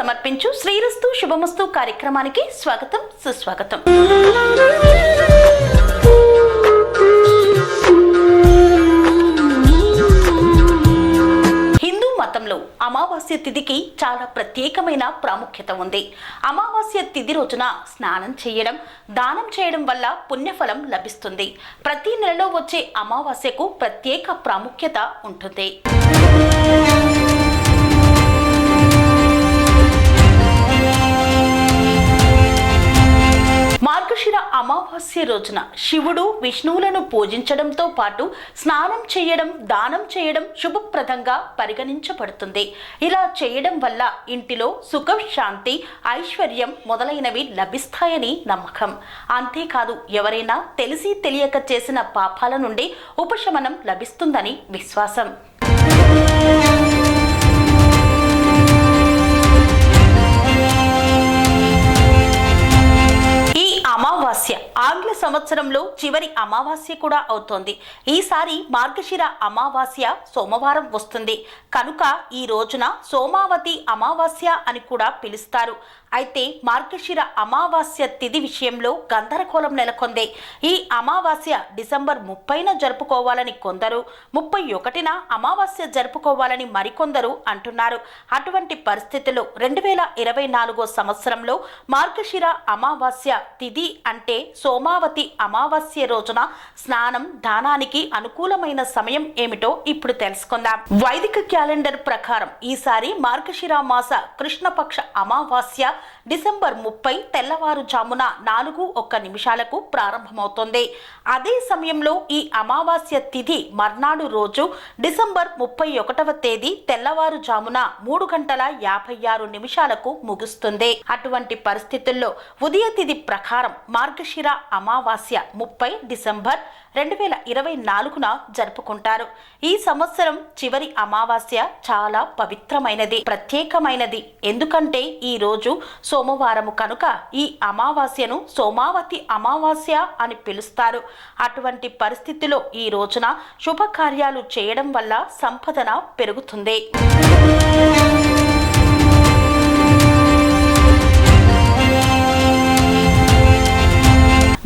సమర్పించు శ్రీరస్తు శుభమస్తు కార్యక్రమానికి స్వాగతం సుస్వాగతం. హిందూ మతంలో అమావాస్య తిథికి చాలా ప్రత్యేకమైన ప్రాముఖ్యత ఉంది. అమావాస్య తిథి రోజున స్నానం చేయడం, దానం చేయడం వల్ల పుణ్యఫలం లభిస్తుంది. ప్రతి నెలలో వచ్చే అమావాస్యకు ప్రత్యేక ప్రాముఖ్యత ఉంటుంది. మార్గశిర అమావాస్య రోజున శివుడు విష్ణువులను పూజించడంతో పాటు స్నానం చేయడం, దానం చేయడం శుభప్రదంగా పరిగణించబడుతుంది. ఇలా చేయడం వల్ల ఇంటిలో సుఖం, శాంతి, ఐశ్వర్యం మొదలైనవి లభిస్తాయని నమ్మకం. అంతేకాదు ఎవరైనా తెలిసి తెలియక చేసిన పాపాల నుండి ఉపశమనం లభిస్తుందని విశ్వాసం. అమావాస్య ఆంగ్ల సంవత్సరంలో చివరి అమావాస్య కూడా అవుతోంది. ఈసారి మార్గశిర అమావాస్య సోమవారం వస్తుంది కనుక ఈ రోజున సోమావతి అమావాస్య అని కూడా పిలుస్తారు. అయితే మార్గశిర అమావాస్య తిథి విషయంలో గందరగోళం నెలకొంది. ఈ అమావాస్య డిసెంబర్ 30న జరుపుకోవాలని కొందరు, 31న అమావాస్య జరుపుకోవాలని మరికొందరు అంటున్నారు. అటువంటి పరిస్థితుల్లో 2024 సంవత్సరంలో మార్గశిర అమావాస్య తిథి అంటే సోమావతి అమావాస్య రోజున స్నానం, దానానికి అనుకూలమైన సమయం ఏమిటో ఇప్పుడు తెలుసుకుందాం. వైదిక క్యాలెండర్ ప్రకారం ఈసారి మార్గశిర మాస కృష్ణపక్ష అమావాస్య డిసెంబర్ 30 తెల్లవారుజామున 4:01 ప్రారంభమవుతుంది. అదే సమయంలో ఈ అమావాస్య తిథి మర్నాడు రోజు డిసెంబర్ 31వ తేదీ తెల్లవారుజామున 3:56 ముగుస్తుంది. అటువంటి పరిస్థితుల్లో ఉదయ తిథి ప్రకారం మార్గశిర అమావాస్య 30 డిసెంబర్ 2024న జరుపుకుంటారు. ఈ సంవత్సరం చివరి అమావాస్య చాలా పవిత్రమైనది, ప్రత్యేకమైనది. ఎందుకంటే ఈ రోజు సోమవారము కనుక ఈ అమావాస్యను సోమావతి అమావాస్య అని పిలుస్తారు. అటువంటి పరిస్థితిలో ఈ రోజున శుభకార్యాలు చేయడం వల్ల సంపదన పెరుగుతుంది.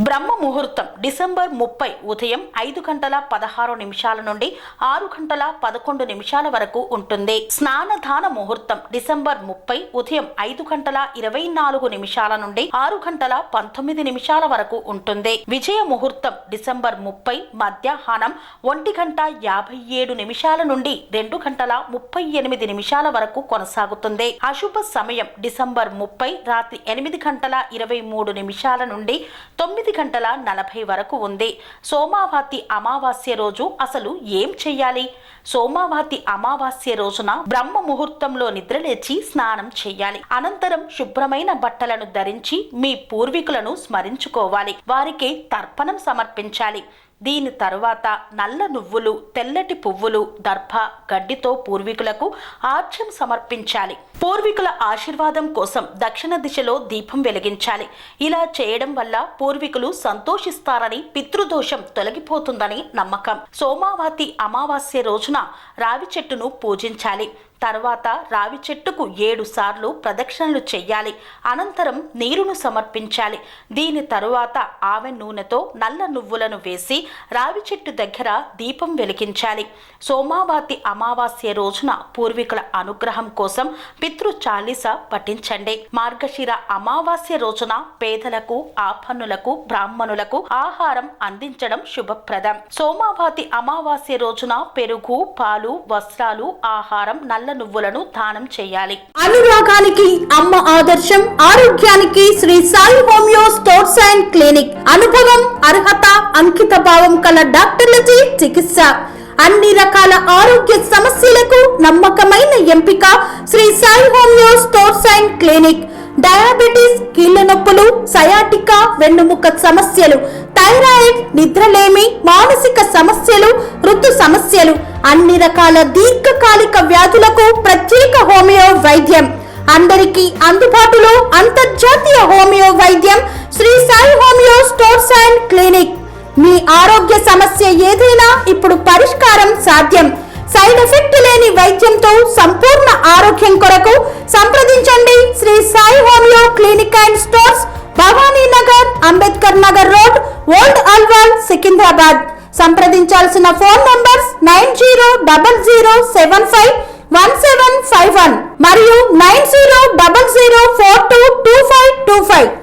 బ్రహ్మ ముహూర్తం డిసెంబర్ 30 ఉదయం 5:16 నుండి 6:11 వరకు ఉంటుంది. స్నానదాన ముహూర్తం డిసెంబర్ 30 ఉదయం 5:24 నుండి 6:19 వరకు ఉంటుంది. విజయ ముహూర్తం డిసెంబర్ 30 మధ్యాహ్నం 1:57 నుండి 2:38 వరకు కొనసాగుతుంది. అశుభ సమయం డిసెంబర్ 30 రాత్రి 8:23 నుండి 9:40 వరకు ఉంది. సోమావతి అమావాస్య రోజు అసలు ఏం చెయ్యాలి? సోమావతి అమావాస్య రోజున బ్రహ్మ ముహూర్తంలో నిద్రలేచి స్నానం చేయాలి. అనంతరం శుభ్రమైన బట్టలను ధరించి మీ పూర్వీకులను స్మరించుకోవాలి. వారికి తర్పణం సమర్పించాలి. దీని తరువాత నల్ల నువ్వులు, తెల్లటి పువ్వులు, దర్భ, గడ్డితో పూర్వీకులకు ఆర్ఘ్యం సమర్పించాలి. పూర్వీకుల ఆశీర్వాదం కోసం దక్షిణ దిశలో దీపం వెలిగించాలి. ఇలా చేయడం వల్ల పూర్వీకులు సంతోషిస్తారని, పితృదోషం తొలగిపోతుందని నమ్మకం. సోమావతి అమావాస్య రోజున రావి చెట్టును పూజించాలి. తర్వాత రావి చెట్టుకు 7 సార్లు ప్రదక్షిణలు చెయ్యాలి. అనంతరం నీరును సమర్పించాలి. దీని తరువాత ఆవె నూనెతో నల్ల నువ్వులను వేసి రావి చెట్టు దగ్గర దీపం వెలిగించాలి. సోమావతి అమావాస్య రోజున పూర్వీకుల అనుగ్రహం కోసం పితృ చాలీస పఠించండి. మార్గశిర అమావాస్య రోజున పేదలకు, ఆపన్నులకు, బ్రాహ్మణులకు ఆహారం అందించడం శుభప్రదం. సోమావతి అమావాస్య రోజున పెరుగు, పాలు, వస్త్రాలు, ఆహారం, నల్ల నువ్వులను దానం చేయాలి. అనురాగానికి అమ్మ ఆదర్శం, ఆరోగ్యానికి Sri Sai homeo stores and clinic. అనుభవం, అర్హత, అంకిత భావం కల డాక్టర్లచే చికిత్స. అన్ని రకాల ఆరోగ్య సమస్యలకు నమ్మకమైన ఎంపిక Sri Sai homeo stores and clinic. Diabetes, కీళ్ల నొప్పులు, సయాటికా, వెన్నుముక సమస్యలు, థైరాయిడ్, నిద్రలేమి, మానసిక సమస్యలు, ఋతు సమస్యలు, అన్ని రకాల దీర్ఘకాలిక వ్యాధులకు ప్రత్యేక హోమియో వైద్యం. అందరికీ అందుబాటులో అంతర్జాతీయ హోమియో వైద్యం Sri Sai homeo stores and clinic. మీ ఆరోగ్య సమస్య ఏదైనా ఇప్పుడు పరిష్కారం సాధ్యం. సైడ్ ఎఫెక్ట్ లేని వైద్యంతో సంపూర్ణ ఆరోగ్యం కొరకు సంప్రదించండి Sri Sai homeo clinic and stores, Bhavani Nagar, Ambedkar Nagar road, old Alwal, Secunderabad. సంప్రదించాల్సిన ఫోన్ నంబర్స్ 9000751751 మరియు 9000422525.